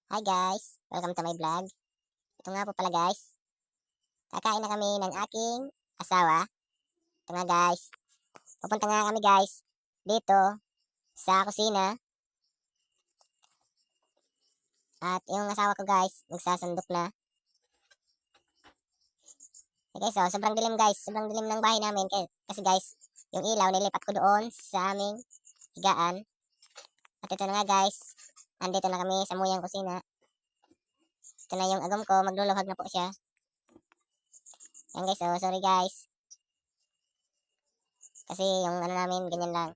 Hi guys! Welcome to my vlog. Ito nga po pala guys. Kakain na kami ng aking asawa. Ito nga guys. Pupunta nga kami guys dito sa kusina. At yung asawa ko guys, magsasandok na. Okay, so sobrang dilim guys. Sobrang dilim ng bahay namin. Kasi guys, yung ilaw nilipat ko doon sa aming higaan. At ito na nga guys. Andito na kami sa muyang kusina. Ito na yung agom ko. Magluluhag na po siya. Yan guys, so sorry guys. Kasi yung ano namin, ganyan lang.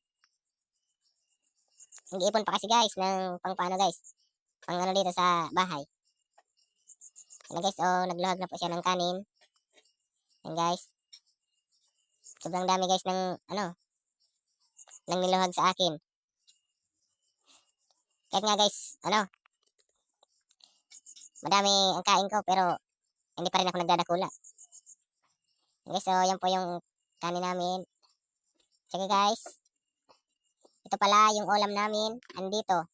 Nag-iipon pa kasi guys ng pang paano guys. Pang ano dito sa bahay. Yan guys, oh, nagluhag na po siya ng kanin. Yan guys. Sobrang dami guys ng ano, nang niluhag sa akin. Kahit nga guys, ano, madami ang kain ko pero hindi pa rin ako nagdadakula. Yan guys, so yan po yung kanin namin. Sige guys. Ito pala yung ulam namin. Andito.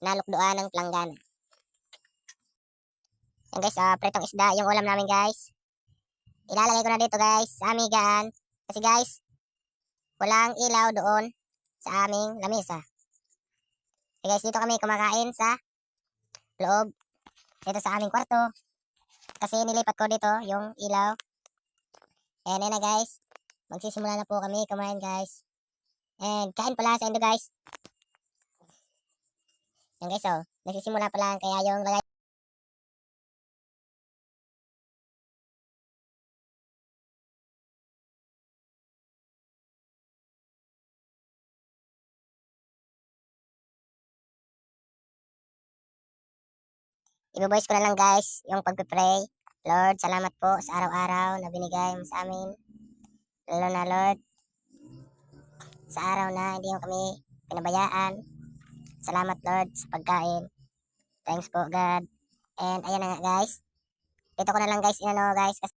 Nalukduan ng planggana. Yan guys, pretong isda yung ulam namin guys. Ilalagay ko na dito guys sa aming higaan. Kasi guys, walang ilaw doon sa aming lamesa. Okay guys, dito kami kumakain sa loob. Dito sa aming kwarto. Kasi nilipat ko dito yung ilaw. And na guys. Magsisimula na po kami kumain guys. And kain pala sa endo guys. Yan guys, oh. Nagsisimula pa lang kaya yung lagay. Ibo-voice ko na lang guys yung pagpe-pray. Lord, salamat po sa araw-araw na binigay mo sa amin. Lalo na Lord, sa araw na hindi mo kami pinabayaan. Salamat Lord sa pagkain. Thanks po God. And ayan na nga guys. Dito ko na lang guys inano guys kasi